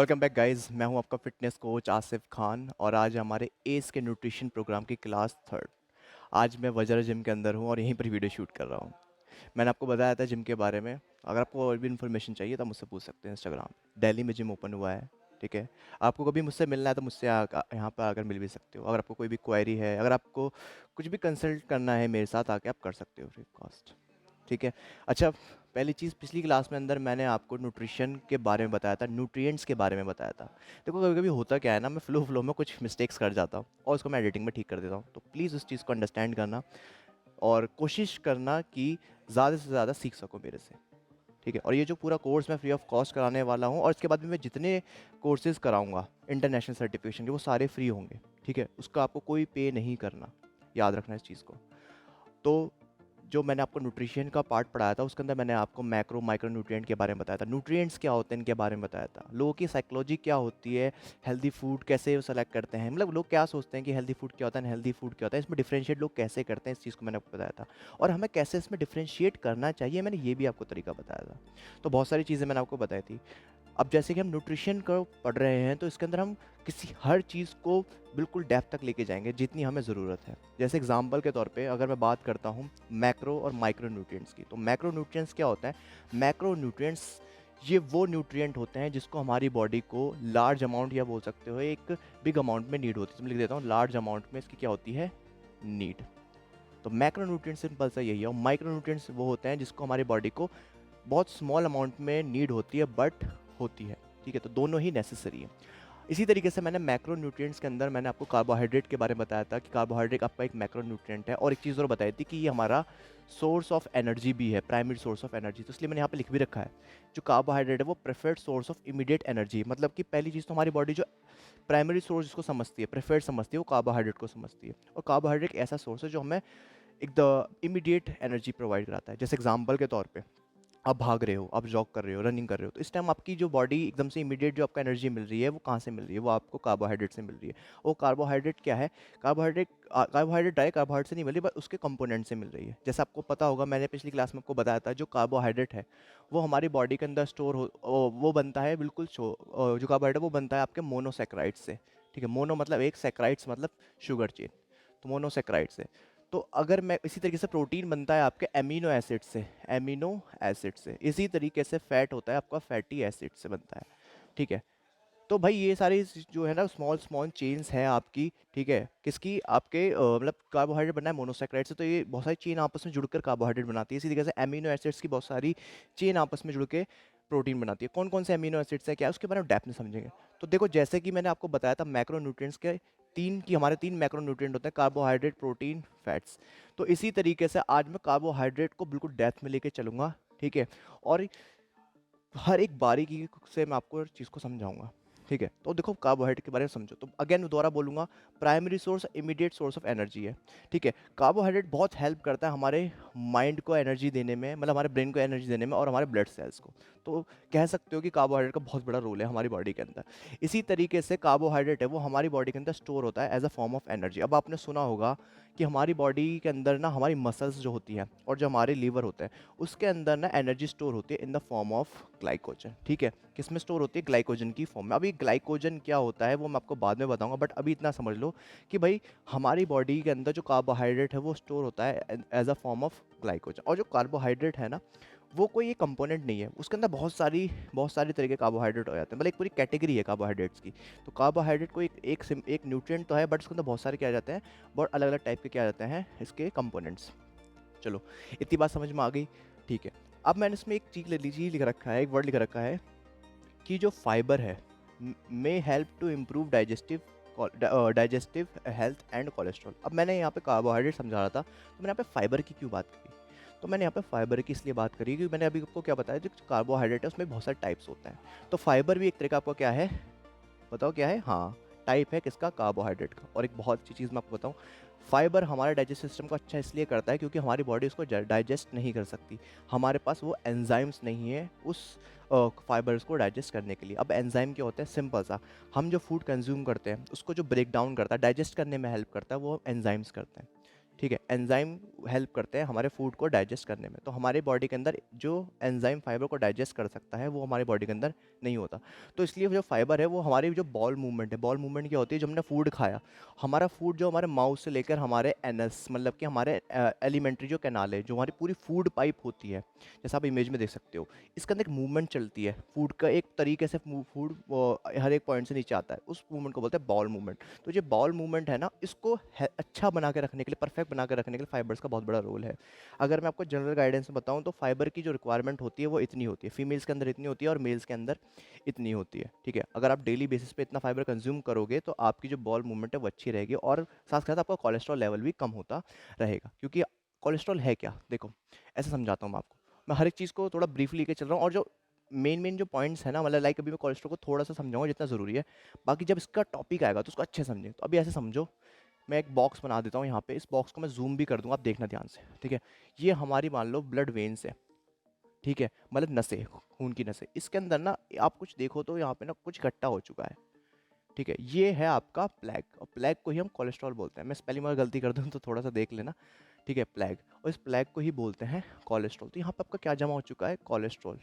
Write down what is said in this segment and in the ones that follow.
Welcome back guys. मैं हूं आपका फिटनेस कोच आसिफ खान और आज हमारे एस के न्यूट्रिशन प्रोग्राम की क्लास थर्ड। आज मैं वज्र जिम के अंदर हूं और यहीं पर वीडियो शूट कर रहा हूं। मैंने आपको बताया था जिम के बारे में। अगर आपको और भी इन्फॉर्मेशन चाहिए तो मुझसे पूछ सकते हैं। इंस्टाग्राम दिल्ली में जिम ओपन हुआ है, ठीक है। आपको कभी मुझसे मिलना है तो मुझसे यहाँ पर आकर मिल भी सकते हो। अगर आपको कोई भी क्वेरी है, अगर आपको कुछ भी कंसल्ट करना है मेरे साथ आके आप कर सकते हो फ्री कॉस्ट, ठीक है। अच्छा, पहली चीज़, पिछली क्लास में अंदर मैंने आपको न्यूट्रिशन के बारे में बताया था, न्यूट्रिएंट्स के बारे में बताया था। देखो कभी कभी होता क्या है ना, मैं फ्लो में कुछ मिस्टेक्स कर जाता हूँ और उसको मैं एडिटिंग में ठीक कर देता हूँ। तो प्लीज़ उस चीज़ को अंडरस्टैंड करना और कोशिश करना कि ज़्यादा से ज़्यादा सीख सको मेरे से, ठीक है। और ये जो पूरा कोर्स मैं फ्री ऑफ कॉस्ट कराने वाला हूँ और इसके बाद भी मैं जितने कोर्सेज़ कराऊंगा इंटरनेशनल सर्टिफिकेशन के, वो सारे फ्री होंगे, ठीक है। उसका आपको कोई पे नहीं करना, याद रखना इस चीज़ को। तो जो मैंने आपको न्यूट्रिशन का पार्ट पढ़ाया था उसके अंदर मैंने आपको मैक्रो माइक्रो न्यूट्रिएंट के बारे में बताया था, न्यूट्रिएंट्स क्या होते हैं इनके बारे में बताया था, लोगों की साइकोलॉजी क्या होती है, हेल्दी फूड कैसे वो सेलेक्ट करते हैं, मतलब लोग क्या सोचते हैं कि हेल्दी फूड क्या होता है, हेल्दी फूड क्या होता है, इसमें डिफ्रेंशिएट लोग कैसे करते हैं, इस चीज़ को मैंने आपको बताया था। और हमें कैसे इसमें डिफ्रेंशिएट करना चाहिए, मैंने ये भी आपको तरीका बताया था। तो बहुत सारी चीज़ें मैंने आपको बताई थी। अब जैसे कि हम न्यूट्रिशन को पढ़ रहे हैं तो इसके अंदर हम किसी हर चीज़ को बिल्कुल डेप्थ तक लेके जाएंगे जितनी हमें ज़रूरत है। जैसे एग्जांपल के तौर पे अगर मैं बात करता हूँ मैक्रो और माइक्रो न्यूट्रिएंट्स की, तो मैक्रो न्यूट्रिएंट्स क्या होता है? मैक्रो न्यूट्रिएंट्स ये वो न्यूट्रिएंट होते हैं जिसको हमारी बॉडी को लार्ज अमाउंट, या बोल सकते हो एक बिग अमाउंट में नीड होती है। तो मैं लिख देता हूँ लार्ज अमाउंट में इसकी क्या होती है, नीड। तो मैक्रो न्यूट्रिएंट्स सिंपल सा यही है। और माइक्रो न्यूट्रिएंट्स वो होते हैं जिसको हमारी बॉडी को बहुत स्मॉल अमाउंट में नीड होती है बट होती है, ठीक है। तो दोनों ही नेसेसरी है। इसी तरीके से मैंने मैक्रो न्यूट्रिएंट्स के अंदर मैंने आपको कार्बोहाइड्रेट के बारे में बताया था कि कार्बोहाइड्रेट आपका एक मैक्रो न्यूट्रिएंट है। और एक चीज़ और बताई थी कि ये हमारा सोर्स ऑफ एनर्जी भी है, प्राइमरी सोर्स ऑफ एनर्जी। तो इसलिए मैंने यहाँ पे लिख भी रखा है, जो कार्बोहाइड्रेट है वो preferred source of immediate energy. मतलब कि पहली चीज़ तो हमारी बॉडी जो प्राइमरी सोर्स जिसको समझती है, प्रेफर्ड समझती है, वो कार्बोहाइड्रेट को समझती है। और कार्बोहाइड्रेट एक ऐसा सोर्स है जो हमें एक द इमीडिएट एनर्जी प्रोवाइड कराता है। जैसे एग्जाम्पल के तौर पे आप भाग रहे हो, आप जॉग कर रहे हो, रनिंग कर रहे हो, तो इस टाइम आपकी जो बॉडी एकदम से इमीडिएट जो आपको एनर्जी मिल रही है वो कहाँ से मिल रही है? वो आपको कार्बोहाइड्रेट से मिल रही है। वो कार्बोहाइड्रेट क्या है? कार्बोहाइड्रेट डायरेक्ट कार्बोहाइड्रेट से नहीं मिल रही, बट उसके कंपोनेंट से मिल रही है। जैसे आपको पता होगा, मैंने पिछली क्लास में आपको बताया था, जो कार्बोहाइड्रेट है वो हमारी बॉडी के अंदर स्टोर हो वो बनता है बिल्कुल जो कार्बोहाइड्रेट वो बनता है आपके मोनोसेक्राइड्स से, ठीक है। मोनो मतलब एक, सेक्राइड्स मतलब शुगर चेन, तो मोनोसेक्राइड से। तो अगर मैं इसी तरीके से प्रोटीन बनता है आपके एमिनो एसिड से, एमिनो एसिड से। इसी तरीके से फैट होता है आपका फैटी एसिड से बनता है, ठीक है। तो भाई ये सारी जो है ना स्मॉल स्मॉल चेन्स हैं आपकी, ठीक है, किसकी? आपके मतलब कार्बोहाइड्रेट बनना है मोनोसेक्राइड से, तो ये बहुत सारी चेन आपस में जुड़कर कार्बोहाइड्रेट बनाती है। इसी तरीके से एमिनो एसिड्स की बहुत सारी चेन आपस में जुड़ के प्रोटीन बनाती है। कौन कौन से एमिनो एसिड्स हैं, क्या है, उसके बारे में डेप्थ में समझेंगे। तो देखो, जैसे कि मैंने आपको बताया था मैक्रो न्यूट्रिएंट्स के हमारे तीन मैक्रो न्यूट्रिएंट होते हैं, कार्बोहाइड्रेट, प्रोटीन, फैट्स। तो इसी तरीके से आज मैं कार्बोहाइड्रेट को बिल्कुल डेप्थ में लेके चलूंगा, ठीक है। और हर एक बारीकी से मैं आपको चीज़ को समझाऊंगा, ठीक है। तो देखो कार्बोहाइड्रेट के बारे में समझो, तो अगेन दोबारा बोलूंगा, primary source immediate source of energy है, ठीक है। कार्बोहाइड्रेट बहुत हेल्प करता है हमारे माइंड को एनर्जी देने में, मतलब हमारे ब्रेन को एनर्जी देने में और हमारे ब्लड सेल्स को। तो कह सकते हो कि कार्बोहाइड्रेट का बहुत बड़ा रोल है हमारी बॉडी के अंदर। इसी तरीके से कार्बोहाइड्रेट है वो हमारी बॉडी के अंदर स्टोर होता है as a form of energy. अब आपने सुना होगा कि हमारी बॉडी के अंदर ना हमारी मसल्स जो होती हैं और जो हमारे लीवर होते हैं उसके अंदर ना एनर्जी स्टोर होती है in the form of glycogen, ठीक है। किस में स्टोर होती है? ग्लाइकोजन की फॉर्म में। अभी ग्लाइकोजन क्या होता है वो मैं आपको बाद में बताऊंगा, बट अभी इतना समझ लो कि भाई हमारी बॉडी के अंदर जो कार्बोहाइड्रेट है वो स्टोर होता है as a form of glycogen. और जो कार्बोहाइड्रेट है ना, वो कोई एक कंपोनेंट नहीं है, उसके अंदर बहुत सारी तरह के कार्बोहाइड्रेट हो जाते हैं, मतलब एक पूरी कैटेगरी है कार्बोहाइड्रेट्स की। तो कार्बोहाइड्रेट को एक न्यूट्रिएंट तो है, बट उसके अंदर बहुत सारे क्या आ जाते हैं, बहुत अलग अलग टाइप के क्या आ जाते हैं इसके कंपोनेंट्स। चलो, इतनी बात समझ में आ गई, ठीक है। अब मैंने इसमें एक चीज लिख रखा है, एक वर्ड लिख रखा है कि जो फाइबर है may help to improve digestive health and cholesterol. अब मैंने यहाँ पे कार्बोहाइड्रेट समझा रहा था, तो मैंने यहाँ पे फाइबर की क्यों बात करी? तो मैंने यहाँ पे फाइबर की इसलिए बात करी क्योंकि मैंने अभी आपको क्या बताया, जो कार्बोहाइड्रेट है उसमें बहुत सारे टाइप्स होते हैं। तो फाइबर भी एक तरह का आपका क्या है, बताओ क्या है? हाँ, टाइप है किसका? कार्बोहाइड्रेट का। और एक बहुत अच्छी चीज़ मैं आपको बताऊँ, फाइबर हमारे डाइजेस्ट सिस्टम को अच्छा इसलिए करता है क्योंकि हमारी बॉडी उसको डाइजेस्ट नहीं कर सकती, हमारे पास वो एंजाइम्स नहीं है उस फाइबर्स को डाइजेस्ट करने के लिए। अब एंजाइम क्या होता है? सिंपल सा, हम जो फूड कंज्यूम करते हैं उसको जो ब्रेक डाउन करता है, डाइजेस्ट करने में हेल्प करता है, वो एंजाइम्स करते हैं। ठीक है, एंजाइम हेल्प करते हैं हमारे फूड को डाइजेस्ट करने में। तो हमारे बॉडी के अंदर जो एंजाइम फाइबर को डाइजेस्ट कर सकता है वो हमारे बॉडी के अंदर नहीं होता। तो इसलिए जो फाइबर है वो हमारी जो बॉल मूवमेंट है, बॉल मूवमेंट क्या होती है, जब हमने फूड खाया, हमारा फूड जो हमारे माउथ से लेकर हमारे एनस मतलब कि हमारे एलिमेंट्री जो कैनाल है, जो हमारी पूरी फूड पाइप होती है, जैसा आप इमेज में देख सकते हो, इसके अंदर एक मूवमेंट चलती है फूड का, एक तरीके से फूड हर एक पॉइंट से नीचे आता है, उस मूवमेंट को बोलते हैं बॉल मूवमेंट। तो ये बॉल मूवमेंट है ना, इसको अच्छा बना के रखने के लिए, परफेक्ट बना के रखने के लिए फाइबर्स का बहुत बड़ा रोल है। अगर मैं आपको जनरल गाइडेंस में बताऊं तो फाइबर की जो रिक्वायरमेंट होती है वो इतनी होती है, फीमेल्स के अंदर इतनी होती है और मेल्स के अंदर इतनी होती है। ठीक है, अगर आप डेली बेसिस पे इतना फाइबर कंज्यूम करोगे तो आपकी जो बॉल मूवमेंट है वो अच्छी रहेगी, और साथ साथ आपका कोलेस्ट्रॉल लेवल भी कम होता रहेगा। क्योंकि कोलेस्ट्रॉल है क्या, देखो ऐसे समझाता हूँ मैं आपको, मैं हर एक चीज़ को थोड़ा ब्रीफली लेके चल रहा हूँ, और जो मेन जो पॉइंट्स है ना, मतलब लाइक अभी मैं कोलेस्ट्रॉल को थोड़ा सा समझाऊंगा जितना ज़रूरी है, बाकी जब इसका टॉपिक आएगा तो उसको अच्छे समझें। तो अभी ऐसे समझो, मैं एक बॉक्स बना देता हूँ यहाँ पे, इस बॉक्स को मैं जूम भी कर दूँगा, आप देखना ध्यान से। ठीक है, ये हमारी मान लो ब्लड वेन्स है, ठीक है, मतलब नसें, खून की नसें। इसके अंदर ना आप कुछ देखो तो यहाँ पे ना कुछ इकट्ठा हो चुका है। ठीक है, ये है आपका प्लैक, और प्लैक को ही हम कोलेस्ट्रॉल बोलते हैं। मैं स्पेलिंग में गलती कर दूँ तो थोड़ा सा देख लेना। ठीक है, प्लैक, और इस प्लैक को ही बोलते हैं कोलेस्ट्रॉल। तो यहाँ पे आपका क्या जमा हो चुका है, कोलेस्ट्रॉल।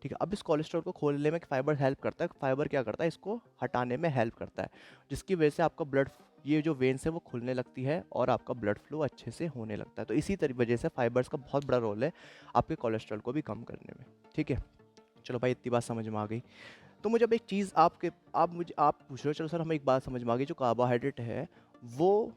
ठीक है, अब इस कोलेस्ट्रॉल को खोलने में फाइबर हेल्प करता है, फाइबर क्या करता है, इसको हटाने में हेल्प करता है, जिसकी वजह से आपका ब्लड, ये जो वेन्स है वो खुलने लगती है और आपका ब्लड फ्लो अच्छे से होने लगता है। तो इसी वजह से फाइबर्स का बहुत बड़ा रोल है आपके कोलेस्ट्रॉल को भी कम करने में। ठीक है, चलो भाई इतनी बात समझ में आ गई। तो मुझे अब एक चीज़ आप पूछ रहे हो, चलो सर हमें एक बात समझ में आ गई, जो कार्बोहाइड्रेट है वो,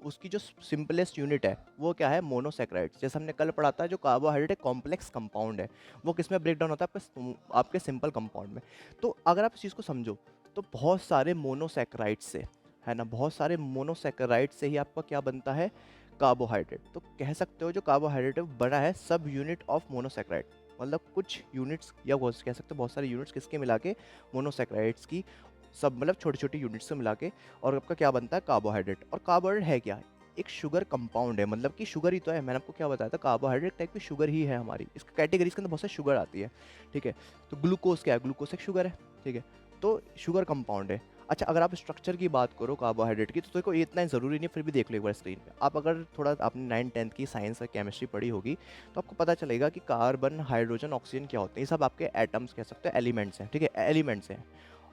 उसकी जो सिंपलेस्ट यूनिट है वो क्या है, मोनोसेक्राइड्स। जैसे हमने कल पढ़ा था, जो कार्बोहाइड्रेट एक कॉम्प्लेक्स कंपाउंड है, वो किस में ब्रेक डाउन होता है, आपके सिंपल कंपाउंड में। तो अगर आप इस चीज़ को समझो तो बहुत सारे मोनोसेक्राइड्स से, है ना, बहुत सारे मोनोसेक्राइड से ही आपका क्या बनता है, कार्बोहाइड्रेट। तो कह सकते हो जो कार्बोहाइड्रेट है वो बड़ा है सब यूनिट ऑफ मोनोसेक्राइड, मतलब कुछ यूनिट्स, या कह सकते हो बहुत सारे यूनिट्स किसके मिला के, मोनोसेक्राइड्स की, सब मतलब छोटी छोटी यूनिट्स से मिला के, और आपका क्या बनता है, कार्बोहाइड्रेट। और कार्बोहाइड्रेट है क्या, एक शुगर कंपाउंड है, मतलब कि शुगर ही तो है, मैंने आपको क्या बताया था, कार्बोहाइड्रेट टाइप की शुगर ही है हमारी, इसका कैटेगरीज के अंदर बहुत सारी शुगर आती है। ठीक है, तो ग्लूकोज क्या है, ग्लूकोज एक शुगर है। ठीक है, तो शुगर कंपाउंड है। अच्छा, अगर आप स्ट्रक्चर की बात करो कार्बोहाइड्रेट की, तो देखो ये इतना ज़रूरी नहीं है, फिर भी देख लो एक बार स्क्रीन पे। आप अगर थोड़ा आपने 9th-10th की साइंस और केमिस्ट्री पढ़ी होगी तो आपको पता चलेगा कि कार्बन, हाइड्रोजन, ऑक्सीजन क्या होते हैं, ये सब आपके एटम्स कह सकते हैं, एलिमेंट्स हैं। ठीक है, एलिमेंट्स हैं,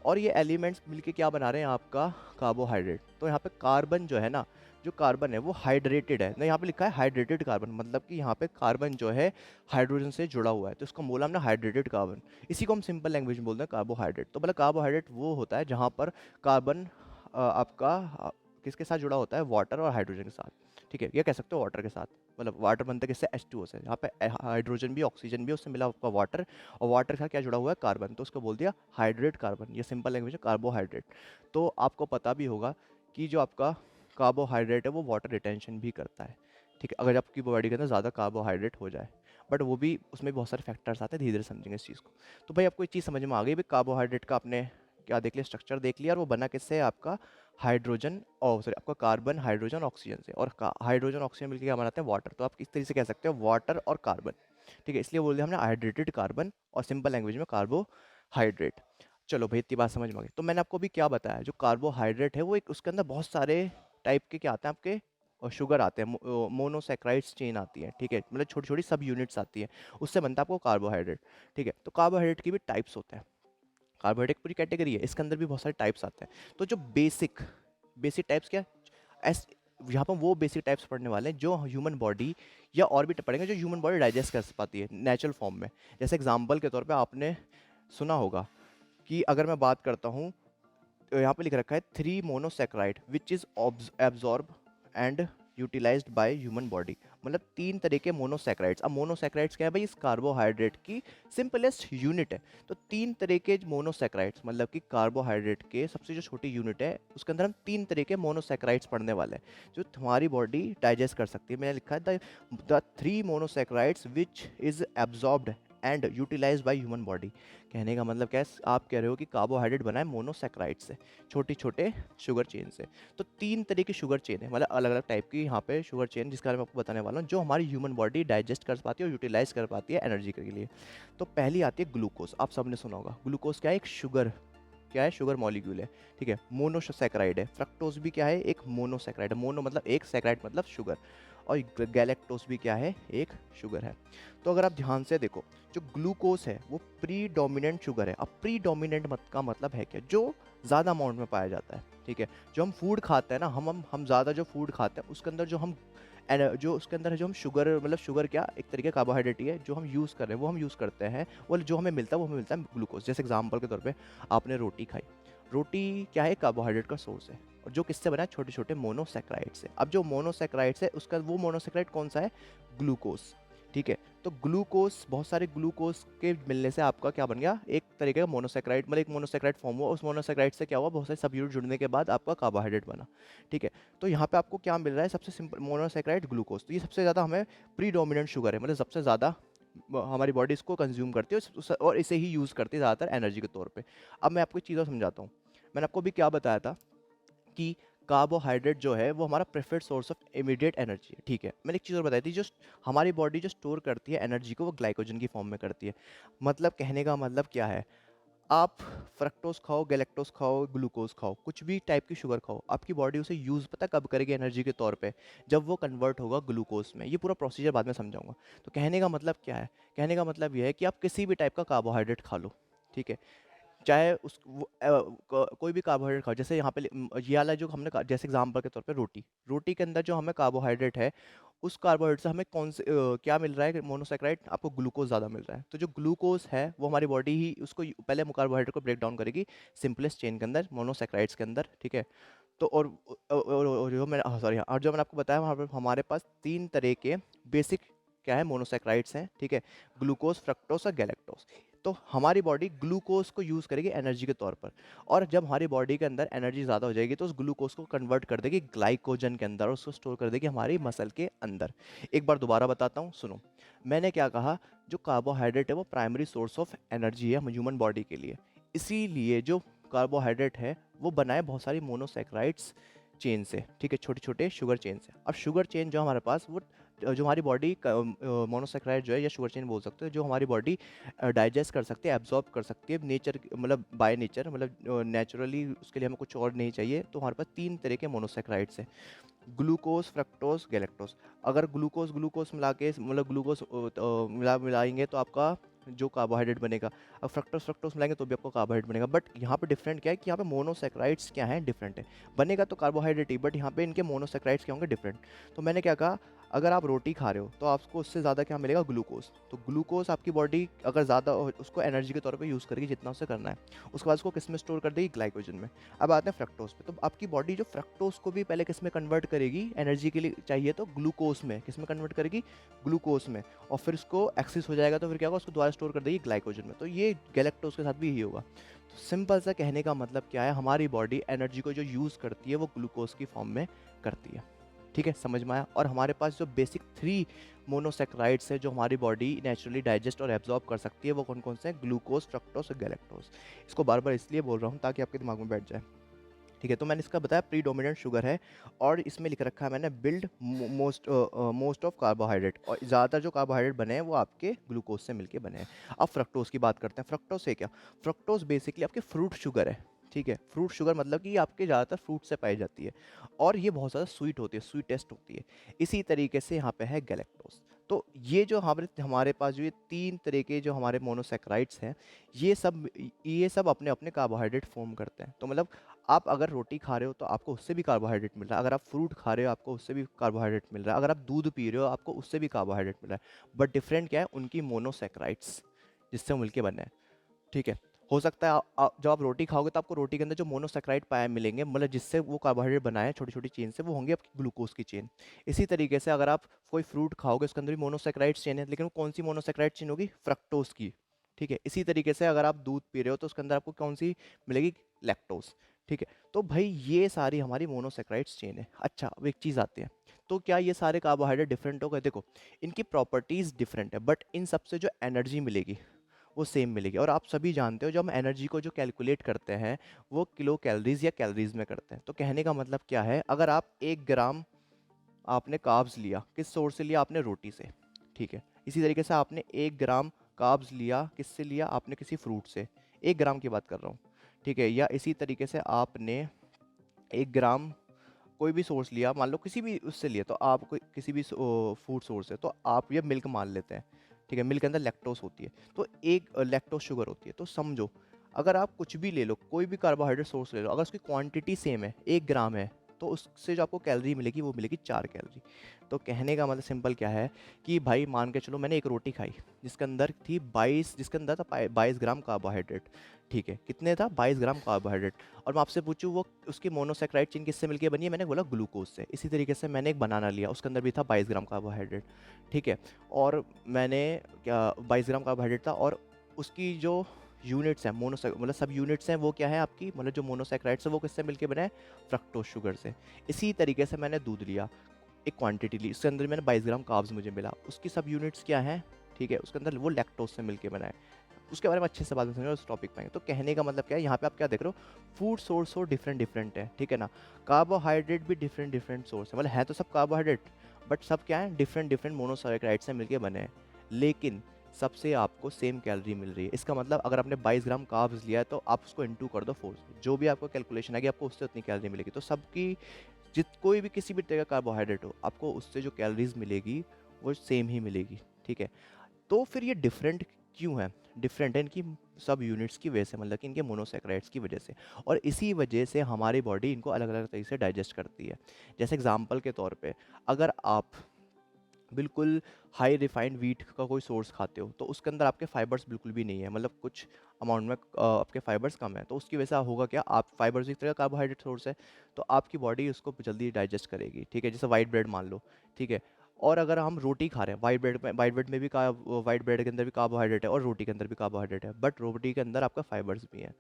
और ये एलिमेंट्स मिलके क्या बना रहे हैं, आपका कार्बोहाइड्रेट। तो यहाँ पे कार्बन जो है ना, जो कार्बन है वो हाइड्रेटेड है ना, यहाँ पे लिखा है हाइड्रेटेड कार्बन, मतलब कि यहाँ पे कार्बन जो है हाइड्रोजन से जुड़ा हुआ है, तो इसको बोला हमने हाइड्रेटेड कार्बन। इसी को हम सिंपल लैंग्वेज में बोलते हैं कार्बोहाइड्रेट। तो मतलब कार्बोहाइड्रेट वो होता है जहाँ पर कार्बन आपका किसके साथ जुड़ा होता है, वाटर और हाइड्रोजन के साथ। ठीक है, ये कह सकते हो वाटर के साथ, मतलब वाटर बनता है किससे, H2O से, यहाँ पे हाइड्रोजन भी, ऑक्सीजन भी, उससे मिला आपका वाटर, और वाटर का क्या जुड़ा हुआ है, कार्बन, तो उसको बोल दिया हाइड्रेट कार्बन। ये सिंपल लैंग्वेज है कार्बोहाइड्रेट। तो आपको पता भी होगा कि जो आपका कार्बोहाइड्रेट है वो वाटर रिटेंशन भी करता है। ठीक है, अगर आपकी बॉडी के अंदर ज़्यादा कार्बोहाइड्रेट हो जाए, बट वो भी, उसमें बहुत सारे फैक्टर्स आते हैं, धीरे धीरे समझेंगे इस चीज़ को। तो भाई आपको ये चीज़ समझ में आ गई भाई, कार्बोहाइड्रेट का आपने क्या देख लिया, स्ट्रक्चर देख लिया, और वो बना किससे है, आपका हाइड्रोजन, और सॉरी आपका कार्बन, हाइड्रोजन, ऑक्सीजन से, और हाइड्रोजन ऑक्सीजन मिलकर क्या बनाते हैं, वाटर। तो आप किस तरीके से कह सकते हो, वाटर और कार्बन। ठीक है, इसलिए बोल दिया हमने हाइड्रेटेड कार्बन, और सिंपल लैंग्वेज में कार्बोहाइड्रेट। चलो भाई इतनी बात समझ में आ गई। तो मैंने आपको भी क्या बताया, जो कार्बोहाइड्रेट है वो एक, उसके अंदर बहुत सारे टाइप के क्या आते हैं आपके, और शुगर आते हैं, मोनोसेक्राइड्स चेन आती है। ठीक है, मतलब छोटी छोटी सब यूनिट्स आती है, उससे बनता है आपको कार्बोहाइड्रेट। ठीक है, तो कार्बोहाइड्रेट की भी टाइप्स होते हैं, कार्बोहाइड्रेट पूरी कैटेगरी है, इसके अंदर भी बहुत सारे टाइप्स आते हैं। तो जो बेसिक बेसिक टाइप्स क्या, एस यहाँ पर वो बेसिक टाइप्स पढ़ने वाले हैं जो ह्यूमन बॉडी, या और भी पढ़ेंगे जो ह्यूमन बॉडी डाइजेस्ट कर पाती है नेचुरल फॉर्म में। जैसे एग्जांपल के तौर पे आपने सुना होगा कि अगर मैं बात करता हूँ, तो यहाँ पे लिख रखा है 3 monosaccharide which is absorb and utilised by human body, मतलब 3 तरह के मोनोसेक्राइड्स। अब मोनोसेक्राइड्स क्या है भाई, इस कार्बोहाइड्रेट की सिंपलेस्ट यूनिट है। तो 3 तरह के मोनोसेक्राइड्स, मतलब कि कार्बोहाइड्रेट के सबसे जो छोटी यूनिट है उसके अंदर हम 3 तरह के मोनोसेक्राइड्स पढ़ने वाले हैं जो तुम्हारी बॉडी डाइजेस्ट कर सकती है। मैंने लिखा है the 3 monosaccharides which is absorbed and utilise by human body. कहने का मतलब क्या है, आप कह रहे हो कि कार्बोहाइड्रेट बना है मोनोसेक्राइड से, छोटे छोटे शुगर चेन से। तो 3 तरह की शुगर चेन है, मतलब अलग अलग टाइप की यहाँ पे शुगर चेन, जिसके बारे में आपको बताने वाला हूँ, जो हमारी ह्यूमन बॉडी डाइजेस्ट कर पाती है और यूटिलाइज कर पाती है एनर्जी के लिए। तो पहली आती है ग्लूकोज, आप सबने सुना होगा, ग्लूकोज क्या है, एक शुगर क्या है, शुगर मॉलिक्यूल है, ठीक है, मोनोसैकेराइड है। फ्रक्टोज भी क्या है, एक मोनोसैकेराइड है, मोनो मतलब एक, सैकेराइड मतलब शुगर, और गैलेक्टोज भी क्या है, एक शुगर है। तो अगर आप ध्यान से देखो, जो ग्लूकोज है वो प्रीडोमिनेंट शुगर है। अब प्रीडोमिनेंट मत का मतलब है क्या, जो ज़्यादा अमाउंट में पाया जाता है, ठीक है। जो हम फूड खाते हैं ना, हम ज़्यादा जो फूड खाते हैं उसके अंदर जो हम जो उसके अंदर है, जो हम शुगर, मतलब शुगर क्या, एक तरीके का कार्बोहाइड्रेट ही है, जो हम यूज़ कर रहे हैं वो हम यूज़ करते हैं, वो जो हमें मिलता है वो हमें मिलता है ग्लूकोज। जैसे एग्जांपल के तौर पे आपने रोटी खाई, रोटी क्या है, कार्बोहाइड्रेट का सोर्स है, और जो किससे बना है, छोटे छोटे मोनोसैकेराइड से। अब जो मोनोसैकेराइड है उसका वो मोनोसैकेराइड कौन सा है, ग्लूकोज, ठीक है। तो ग्लूकोज, बहुत सारे ग्लूकोज के मिलने से आपका क्या बन गया, एक तरीके का मोनोसैकेराइड, मतलब एक मोनोसैकेराइड फॉर्म हुआ, उस मोनोसैकेराइड से क्या हुआ, बहुत सारे सब यूनिट जुड़ने के बाद आपका कार्बोहाइड्रेट बना, ठीक है। तो यहाँ पे आपको क्या मिल रहा है, सबसे सिंपल मोनोसैकेराइड ग्लूकोज। तो ये सबसे ज़्यादा हमें प्रीडोमिनेंट शुगर है, मतलब सबसे ज़्यादा हमारी बॉडी इसको कंज्यूम करती है, और इसे ही यूज़ करती है ज़्यादातर एनर्जी के तौर पे। अब मैं आपको एक चीज़ और समझाता हूँ। मैंने आपको अभी क्या बताया था कि कार्बोहाइड्रेट जो है वो हमारा preferred source of immediate energy है, ठीक है। मैंने एक चीज़ और बताई थी, जो हमारी बॉडी जो स्टोर करती है एनर्जी को, वो ग्लाइकोजन की फॉर्म में करती है। मतलब कहने का मतलब क्या है, आप फ्रक्टोज खाओ, गैलेक्टोज खाओ, ग्लूकोज खाओ, कुछ भी टाइप की शुगर खाओ, आपकी बॉडी उसे यूज़ पता कब करेगी एनर्जी के तौर पे, जब वो कन्वर्ट होगा ग्लूकोज में। ये पूरा प्रोसीजर बाद में समझाऊंगा। तो कहने का मतलब क्या है, कहने का मतलब ये है कि आप किसी भी टाइप का कार्बोहाइड्रेट खा लो, ठीक है, चाहे कोई भी कार्बोहाइड्रेट खाओ। जैसे यहाँ पे ये वाला जो हमने जैसे एग्जांपल के तौर पे रोटी, रोटी के अंदर जो हमें कार्बोहाइड्रेट है, उस कार्बोहाइड्रेट से हमें कौन से क्या मिल रहा है, मोनोसैकेराइड, आपको ग्लूकोज ज़्यादा मिल रहा है। तो जो ग्लूकोज है वो हमारी बॉडी ही उसको पहले कार्बोहाइड्रेट को ब्रेक डाउन करेगी सिंपलेस्ट चेन के अंदर, मोनोसैकेराइड्स के अंदर, ठीक है। तो और जो मैंने, सॉरी, और जो मैंने आपको बताया, वहाँ पर हमारे पास तीन तरह के बेसिक क्या है, मोनोसैकेराइड्स हैं, ठीक है, ग्लूकोज, फ्रक्टोज और गैलेक्टोज। तो हमारी बॉडी ग्लूकोज को यूज़ करेगी एनर्जी के तौर पर, और जब हमारी बॉडी के अंदर एनर्जी ज़्यादा हो जाएगी तो उस ग्लूकोज को कन्वर्ट कर देगी ग्लाइकोजन के अंदर, और उसको स्टोर कर देगी हमारी मसल के अंदर। एक बार दोबारा बताता हूँ, सुनो। मैंने क्या कहा, जो कार्बोहाइड्रेट है वो प्राइमरी सोर्स ऑफ एनर्जी है ह्यूमन बॉडी के लिए। इसीलिए जो कार्बोहाइड्रेट है वो बनाए बहुत सारी मोनोसैकेराइड्स चेन से, ठीक है, छोटे छोटे शुगर चेन से। अब शुगर चेन जो हमारे पास, वो जो हमारी बॉडी मोनोसैकेराइड जो है, या शुगर चेन बोल सकते हो, जो हमारी बॉडी डाइजेस्ट कर सकती है, एब्जॉर्ब कर सकती है, नेचर मतलब बाय नेचर, मतलब नेचुरली उसके लिए हमें कुछ और नहीं चाहिए। तो हमारे पास तीन तरह के मोनोसैकेराइड्स हैं, ग्लूकोज, फ्रक्टोज, गैलेक्टोज। अगर ग्लूकोज ग्लूकोज मिला के, मतलब ग्लूकोज मिलाएंगे तो आपका जो कार्बोहाइड्रेट बनेगा। अब फ्रक्टोज फ्रक्टोज मिलाएंगे तो भी आपको कार्बोहाइड्रेट बनेगा। बट यहाँ पे डिफरेंट क्या है कि यहाँ पे मोनोसैकेराइड्स क्या हैं, डिफरेंट है। बनेगा तो कार्बोहाइड्रेट ही, बट यहाँ पे इनके मोनोसैकेराइड्स क्या होंगे, डिफरेंट। तो मैंने क्या कहा, अगर आप रोटी खा रहे हो तो आपको उससे ज़्यादा क्या मिलेगा, ग्लूकोज। तो ग्लूकोज आपकी बॉडी अगर ज़्यादा उसको एनर्जी के तौर पे यूज़ करेगी जितना उसे करना है, उसके बाद उसको किस में स्टोर कर देगी, ग्लाइकोजन में। अब आते हैं फ्रक्टोज पे। तो आपकी बॉडी जो फ्रक्टोज को भी पहले किस में कन्वर्ट करेगी, एनर्जी के लिए चाहिए तो ग्लूकोज में, किस में कन्वर्ट करेगी, ग्लूकोज में। और फिर उसको एक्सेस हो जाएगा तो फिर क्या होगा, उसको दोबारा स्टोर कर देगी ग्लाइकोजन में। तो ये गैलेक्टोज के साथ भी यही होगा। तो सिंपल सा कहने का मतलब क्या है, हमारी बॉडी एनर्जी को जो यूज़ करती है वो ग्लूकोज की फॉर्म में करती है, ठीक है, समझ में आया। और हमारे पास जो बेसिक थ्री मोनोसैकेराइड्स है जो हमारी बॉडी नेचुरली डाइजेस्ट और एब्जॉर्ब कर सकती है, वो कौन कौन से हैं, ग्लूकोज, फ्रक्टोज और गैलेक्टोज। इसको बार बार इसलिए बोल रहा हूँ ताकि आपके दिमाग में बैठ जाए, ठीक है। तो मैंने इसका बताया प्रीडोमिनेंट शुगर है, और इसमें लिख रखा है मैंने बिल्ड मोस्ट ऑफ कार्बोहाइड्रेट, और ज़्यादातर जो कार्बोहाइड्रेट बने हैं वो आपके ग्लूकोज से मिलके बने हैं। अब फ्रक्टोज की बात करते हैं। फ्रक्टोज से क्या, फ्रक्टोज बेसिकली आपके फ्रूट शुगर है, ठीक है। फ्रूट शुगर मतलब कि आपके ज़्यादातर फ्रूट से पाई जाती है, और ये बहुत ज़्यादा स्वीट होती है, स्वीट टेस्ट होती है। इसी तरीके से यहाँ पे है गैलेक्टोज। तो ये जो हमारे हमारे पास जो ये तीन तरह के जो हमारे मोनोसैकेराइड्स हैं, ये सब अपने अपने कार्बोहाइड्रेट फॉर्म करते हैं। तो मतलब आप अगर रोटी खा रहे हो तो आपको उससे भी कार्बोहाइड्रेट मिल रहा है, अगर आप फ्रूट खा रहे हो आपको उससे भी कार्बोहाइड्रेट मिल रहा है, अगर आप दूध पी रहे हो आपको उससे भी कार्बोहाइड्रेट मिल रहा है। बट डिफरेंट क्या है, उनकी मोनोसैकेराइड्स जिससे वो मिलके बने हैं, ठीक है। हो सकता है जब आप रोटी खाओगे तो आपको रोटी के अंदर जो मोनोसैकेराइड पाए मिलेंगे, मतलब जिससे वो कार्बोहाइड्रेट बनाए हैं छोटी छोटी चेन से, वो होंगे आपकी ग्लूकोज की चेन। इसी तरीके से अगर आप कोई फ्रूट खाओगे उसके अंदर भी मोनोसैकेराइड चेन है, लेकिन वो कौन सी मोनोसैकेराइड चेन होगी, फ्रक्टोज की, ठीक है। इसी तरीके से अगर आप दूध पी रहे हो तो उसके अंदर आपको कौन सी मिलेगी, लैक्टोज, ठीक है। तो भाई ये सारी हमारी मोनोसैकेराइड्स चेन है। अच्छा, अब एक चीज़ आती है, तो क्या ये सारे कार्बोहाइड्रेट डिफरेंट हो गए, देखो इनकी प्रॉपर्टीज़ डिफरेंट है, बट इन सबसे जो एनर्जी मिलेगी वो सेम मिलेगी। और आप सभी जानते हो जब हम एनर्जी को जो कैलकुलेट करते हैं वो किलो कैलोरीज या कैलोरीज में करते हैं। तो कहने का मतलब क्या है, अगर आप 1 ग्राम आपने कार्ब्स लिया, किस सोर्स से लिया, आपने रोटी से, ठीक है। इसी तरीके से आपने 1 ग्राम कार्ब्स लिया, किससे लिया, आपने किसी फ्रूट से, 1 ग्राम की बात कर रहा हूँ, ठीक है। या इसी तरीके से आपने 1 ग्राम कोई भी सोर्स लिया, मान लो किसी भी उससे लिया, तो आप कोई किसी भी फूड सोर्स है, तो आप ये मिल्क मान लेते हैं। ठीक है, मिल्क के अंदर लैक्टोस होती है, तो एक लैक्टोस शुगर होती है। तो समझो, अगर आप कुछ भी ले लो, कोई भी कार्बोहाइड्रेट सोर्स ले लो, अगर उसकी क्वांटिटी सेम है, 1 ग्राम है, तो उससे जो आपको कैलोरी मिलेगी वो मिलेगी 4 कैलोरी। तो कहने का मतलब सिंपल क्या है कि भाई मान के चलो मैंने एक रोटी खाई जिसके अंदर थी 22, जिसके अंदर था 22 ग्राम कार्बोहाइड्रेट। ठीक है, कितने था? 22 ग्राम कार्बोहाइड्रेट। और मैं आपसे पूछूं वो उसकी मोनोसेक्राइड चेन किससे मिलकर बनी है? मैंने बोला ग्लूकोज से। इसी तरीके से मैंने एक बनाना लिया, उसके अंदर भी था 22 ग्राम कार्बोहाइड्रेट। ठीक है, और मैंने क्या 22 ग्राम कार्बोहाइड्रेट था, और उसकी जो यूनिट्स हैं मतलब सब यूनिट्स हैं, वो क्या है आपकी, मतलब जो मोनोसेक्राइड्स है वो किससे मिलके बने हैं? फ्रक्टोज शुगर से। इसी तरीके से मैंने दूध लिया, एक क्वांटिटी ली, उसके अंदर मैंने 22 ग्राम कार्ब्स मुझे मिला, उसकी सब यूनिट्स क्या हैं? ठीक है, उसके अंदर वो लैक्टोज से मिलके बना है। उसके बारे में अच्छे से बात में समझो, उस टॉपिक पे आएंगे। तो कहने का मतलब क्या है, यहाँ पे आप क्या देख रहे हो, फूड सोर्स हो डिफरेंट डिफरेंट है, ठीक है ना। कार्बोहाइड्रेट भी डिफरेंट डिफरेंट सोर्स है, मतलब है तो सब कार्बोहाइड्रेट, बट सब क्या है, डिफरेंट डिफरेंट मोनोसैकेराइड से मिलके बने हैं, लेकिन सबसे आपको सेम कैलोरी मिल रही है। इसका मतलब अगर आपने 22 ग्राम कार्ब्स लिया है तो आप उसको इनटू कर दो 4 से, जो भी आपको कैलकुलेशन आएगी आपको उससे उतनी कैलोरी मिलेगी। तो सबकी कोई भी किसी भी तरह का कार्बोहाइड्रेट हो, आपको उससे जो कैलोरीज मिलेगी वो सेम ही मिलेगी। ठीक है, तो फिर ये डिफरेंट क्यों है? डिफरेंट है इनकी सब यूनिट्स की वजह से, मतलब कि इनके मोनोसैकेराइड्स की वजह से, और इसी वजह से हमारी बॉडी इनको अलग अलग तरीके से डाइजेस्ट करती है। जैसे एग्जांपल के तौर पे, अगर आप बिल्कुल हाई रिफाइंड व्हीट का कोई सोर्स खाते हो तो उसके अंदर आपके फाइबर्स बिल्कुल भी नहीं है, मतलब कुछ अमाउंट में आपके फाइबर्स कम है, तो उसकी वजह से होगा क्या, आप फाइबर्स एक तरह का कार्बोहाइड्रेट सोर्स है, तो आपकी बॉडी उसको जल्दी डाइजेस्ट करेगी। ठीक है, जैसे वाइट ब्रेड मान लो। ठीक है, और अगर हम रोटी खा रहे हैं, वाइट ब्रेड में भी वाइट ब्रेड के अंदर भी कार्बोहाइड्रेट है और रोटी के अंदर भी कार्बोहाइड्रेट है, बट रोटी के अंदर आपका फाइबर्स भी है,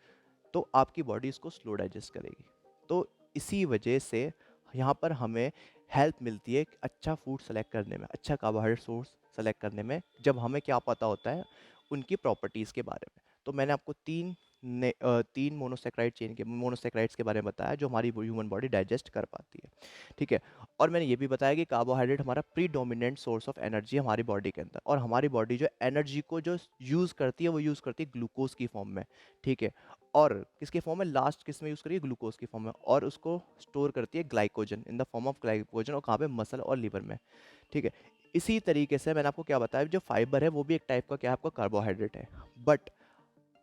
तो आपकी बॉडी इसको स्लो डाइजेस्ट करेगी। तो इसी वजह से यहाँ पर हमें हेल्प मिलती है एक अच्छा फूड सेलेक्ट करने में, अच्छा कार्बोहाइड्रेट सोर्स सेलेक्ट करने में, जब हमें क्या पता होता है उनकी प्रॉपर्टीज़ के बारे में। तो मैंने आपको तीन मोनोसेक्राइड्स के बारे में बताया जो हमारी ह्यूमन बॉडी डाइजेस्ट कर पाती है। ठीक है, और मैंने ये भी बताया कि कार्बोहाइड्रेट हमारा प्रीडोमिनेंट सोर्स ऑफ एनर्जी है हमारी बॉडी के अंदर, और हमारी बॉडी जो एनर्जी को जो यूज़ करती है वो यूज़ करती है ग्लूकोज की फॉर्म में। ठीक है, और किसके फॉर्म में, लास्ट किस में यूज़ करिए, ग्लूकोज की फॉर्म में, और उसको स्टोर करती है glycogen, in the form of glycogen, और कहाँ पे, मसल और लीवर में। ठीक है, इसी तरीके से मैंने आपको क्या बताया, जो फाइबर है वो भी एक टाइप का क्या है, आपका कार्बोहाइड्रेट है, बट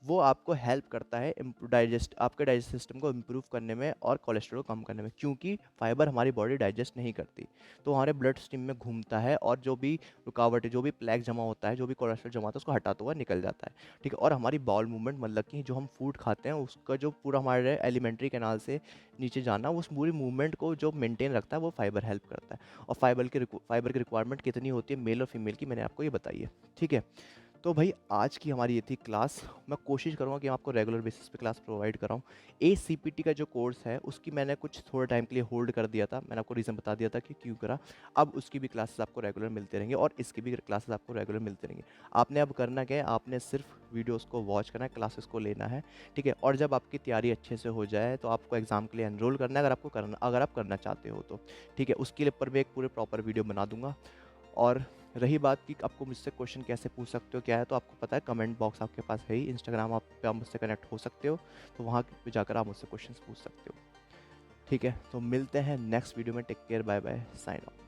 वो आपको हेल्प करता है आपके डाइजेस्ट सिस्टम को इम्प्रूव करने में और कोलेस्ट्रॉल को कम करने में, क्योंकि फाइबर हमारी बॉडी डाइजेस्ट नहीं करती, तो हमारे ब्लड स्ट्रीम में घूमता है और जो भी रुकावट है, जो भी प्लेक जमा होता है, जो भी कोलेस्ट्रॉल जमा होता है, उसको हटाता हुआ निकल जाता है। ठीक है, और हमारी बाउल मूवमेंट, मतलब कि जो हम फूड खाते हैं उसका जो पूरा हमारे एलिमेंट्री कैनाल से नीचे जाना, उस पूरी मूवमेंट को जो मेंटेन रखता है वो फाइबर हेल्प करता है। और फाइबर की रिक्वायरमेंट कितनी होती है मेल और फीमेल की, मैंने आपको ये बताई है। ठीक है, तो भाई आज की हमारी ये थी क्लास। मैं कोशिश करूँगा कि मैं आपको रेगुलर बेसिस पे क्लास प्रोवाइड कराऊँ। ACPT का जो कोर्स है उसकी मैंने कुछ थोड़े टाइम के लिए होल्ड कर दिया था, मैंने आपको रीज़न बता दिया था कि क्यों करा। अब उसकी भी क्लासेस आपको रेगुलर मिलते रहेंगे और इसकी भी क्लासेस आपको रेगुलर मिलते रहेंगे। आपने अब करना क्या है, आपने सिर्फ वीडियोज़ को वॉच करना है, क्लासेस को लेना है। ठीक है, और जब आपकी तैयारी अच्छे से हो जाए तो आपको एग्ज़ाम के लिए एनरोल करना है, अगर आप करना चाहते हो तो। ठीक है, उसके लिए ऊपर मैं एक पूरे प्रॉपर वीडियो बना दूँगा। और रही बात कि आपको मुझसे क्वेश्चन कैसे पूछ सकते हो क्या है, तो आपको पता है कमेंट बॉक्स आपके पास है ही, इंस्टाग्राम पे आप मुझसे कनेक्ट हो सकते हो, तो वहाँ पे जाकर आप मुझसे क्वेश्चन पूछ सकते हो। ठीक है, तो मिलते हैं नेक्स्ट वीडियो में। Take care, bye bye, sign of.